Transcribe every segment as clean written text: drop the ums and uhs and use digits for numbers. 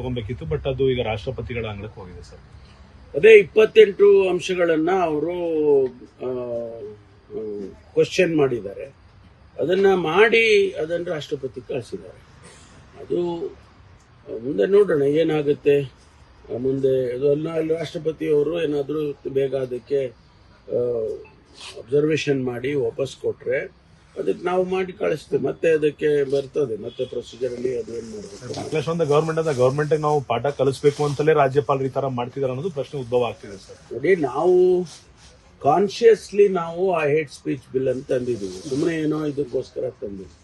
ತಗೊಬೇಕಿತ್ತು. But ಅದು ಈಗ ರಾಷ್ಟ್ರಪತಿಗಳ ಅಂಗಳಕ್ಕೆ ಹೋಗಿದೆ ಸರ್. ಅದೇ 28 ಅಂಶಗಳನ್ನ ಅವರು ಕ್ವಶನ್ ಮಾಡಿದ್ದಾರೆ. ಅದನ್ನ ಮಾಡಿ ಅದನ್ನು ರಾಷ್ಟ್ರಪತಿ ಕಳಿಸಿದ್ದಾರೆ. ಅದು ಮುಂದೆ ನೋಡೋಣ ಏನಾಗುತ್ತೆ ಮುಂದೆ. ಅದನ್ನ ರಾಷ್ಟ್ರಪತಿ ಅವರು ಏನಾದರೂ ಬೇಗ ಅದಕ್ಕೆ ಅಬ್ಸರ್ವೇಷನ್ ಮಾಡಿ ವಾಪಸ್ ಕೊಟ್ರೆ ಅದಕ್ಕೆ ನಾವು ಮಾಡಿ ಕಳಿಸ್ತೇವೆ. ಮತ್ತೆ ಅದಕ್ಕೆ ಬರ್ತದೆ ಮತ್ತೆ ಪ್ರೊಸೀಜರ್ ಅಲ್ಲಿ ಅದು ಏನ್ ಮಾಡಬೇಕು. ಗವರ್ಮೆಂಟ್ ನಾವು ಪಾಠ ಕಲಿಸಬೇಕು ಅಂತಲೇ ರಾಜ್ಯಪಾಲರು ಈ ತರ ಮಾಡ್ತಿದಾರೆ ಅನ್ನೋದು ಪ್ರಶ್ನೆ ಉದ್ಭವ ಆಗ್ತಿದೆ ಸರ್. ನೋಡಿ, ನಾವು ಕಾನ್ಶಿಯಸ್ಲಿ ನಾವು ಆ ಹೇಟ್ ಸ್ಪೀಚ್ ಬಿಲ್ ಅಂತ ತಂದಿದ್ದೀವಿ. ಸುಮ್ಮನೆ ಏನೋ ಇದಕ್ಕೋಸ್ಕರ ತಂದಿದ್ದೀವಿ.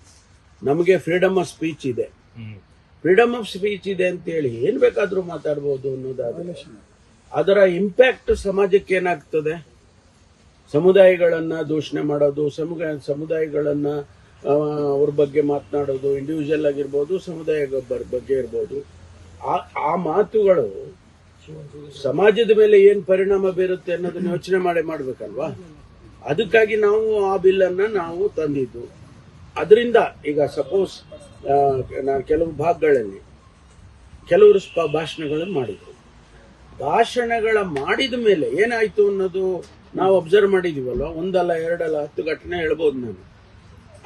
ನಮಗೆ ಫ್ರೀಡಮ್ ಆಫ್ ಸ್ಪೀಚ್ ಇದೆ. ಫ್ರೀಡಮ್ ಆಫ್ ಸ್ಪೀಚ್ ಇದೆ ಅಂತ ಹೇಳಿ ಏನ್ ಬೇಕಾದ್ರೂ ಮಾತಾಡಬಹುದು ಅನ್ನೋದಾದ್ರೆ ಅದರ ಇಂಪ್ಯಾಕ್ಟ್ ಸಮಾಜಕ್ಕೆ ಏನಾಗ್ತದೆ. ಸಮುದಾಯಗಳನ್ನ ದೂಷಣೆ ಮಾಡೋದು, ಸಮುದಾಯಗಳನ್ನ ಅವ್ರ ಬಗ್ಗೆ ಮಾತನಾಡೋದು, ಇಂಡಿವಿಜುವಲ್ ಆಗಿರ್ಬೋದು, ಸಮುದಾಯ ಬಗ್ಗೆ ಇರ್ಬೋದು, ಆ ಮಾತುಗಳು ಸಮಾಜದ ಮೇಲೆ ಏನ್ ಪರಿಣಾಮ ಬೀರುತ್ತೆ ಅನ್ನೋದನ್ನ ಯೋಚನೆ ಮಾಡ್ಬೇಕಲ್ವಾ. ಅದಕ್ಕಾಗಿ ನಾವು ಆ ಬಿಲ್ ಅನ್ನ ನಾವು ತಂದಿದ್ದು. ಅದರಿಂದ ಈಗ ಸಪೋಸ್ ನಾನು ಕೆಲವು ಭಾಗಗಳಲ್ಲಿ ಕೆಲವರು ಭಾಷಣಗಳನ್ನು ಮಾಡಿದ್ರು. ಭಾಷಣಗಳ ಮಾಡಿದ ಮೇಲೆ ಏನಾಯ್ತು ಅನ್ನೋದು ನಾವು ಅಬ್ಸರ್ವ್ ಮಾಡಿದೀವಲ್ವ. ಒಂದಲ್ಲ ಎರಡಲ್ಲ 10 ಘಟನೆ ಹೇಳ್ಬೋದು ನಾನು.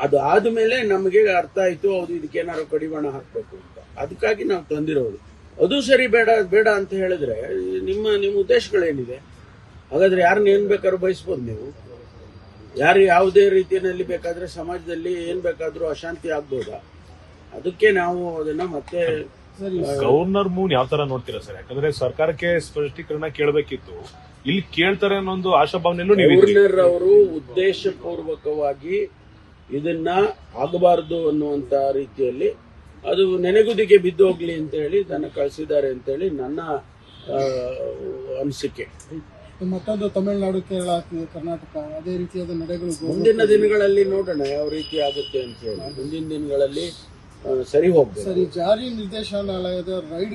ಅದು ಆದ್ಮೇಲೆ ನಮಗೆ ಅರ್ಥ ಆಯ್ತು ಹೌದು ಇದಕ್ಕೇನಾದ್ರು ಕಡಿವಾಣ ಹಾಕ್ಬೇಕು ಅಂತ. ಅದಕ್ಕಾಗಿ ನಾವು ತಂದಿರೋದು. ಅದು ಸರಿ ಬೇಡ ಅಂತ ಹೇಳಿದ್ರೆ ನಿಮ್ಮ ಉದ್ದೇಶಗಳೇನಿದೆ? ಹಾಗಾದ್ರೆ ಯಾರನ್ನ ಏನ್ ಬೇಕಾದ್ರೂ ಬಯಸ್ಬೋದು ನೀವು. ಯಾರು ಯಾವುದೇ ರೀತಿಯಲ್ಲಿ ಬೇಕಾದ್ರೆ ಸಮಾಜದಲ್ಲಿ ಏನ್ ಬೇಕಾದ್ರೂ ಅಶಾಂತಿ ಆಗ್ಬೋದಾ? ಅದಕ್ಕೆ ನಾವು ಅದನ್ನ ಮತ್ತೆ ಗವರ್ನರ್ ಮೂನ್ ಯಾವ ತರ ನೋಡ್ತೀರಾ ಸರ್? ಯಾಕಂದ್ರೆ ಸರ್ಕಾರಕ್ಕೆ ಸ್ಪಷ್ಟೀಕರಣ ಕೇಳಬೇಕಿತ್ತು, ಇಲ್ಲಿ ಕೇಳ್ತಾರೆ ಅನ್ನೋ ಒಂದು ಆಶಾಭಾವನೆಯಲ್ಲೂ ಗವರ್ನರ್ ಅವರು ಉದ್ದೇಶಪೂರ್ವಕವಾಗಿ ಇದನ್ನ ಆಗಬಾರದು ಅನ್ನುವಂತ ರೀತಿಯಲ್ಲಿ ಅದು ನೆನೆಗುದಿಗೆ ಬಿದ್ದೋಗ್ಲಿ ಅಂತ ಹೇಳಿ ಇದನ್ನ ಕಳಿಸಿದ್ದಾರೆ ಅಂತ ಹೇಳಿ ನನ್ನ ಅನಿಸಿಕೆ. ಮತ್ತೊಂದು ತಮಿಳುನಾಡು, ಕೇರಳ, ಕರ್ನಾಟಕ ಅದೇ ರೀತಿಯಾದ ನಡೆಗಳು ಮುಂದಿನ ದಿನಗಳಲ್ಲಿ ನೋಡೋಣ ಯಾವ ರೀತಿ ಆಗುತ್ತೆ ಅಂತ ಹೇಳಿ. ಮುಂದಿನ ದಿನಗಳಲ್ಲಿ ಸರಿ ಹೋಗ್ಬೇಕು. ಸರಿ, ಜಾರಿ ನಿರ್ದೇಶನಾಲಯದ ರೈಡ್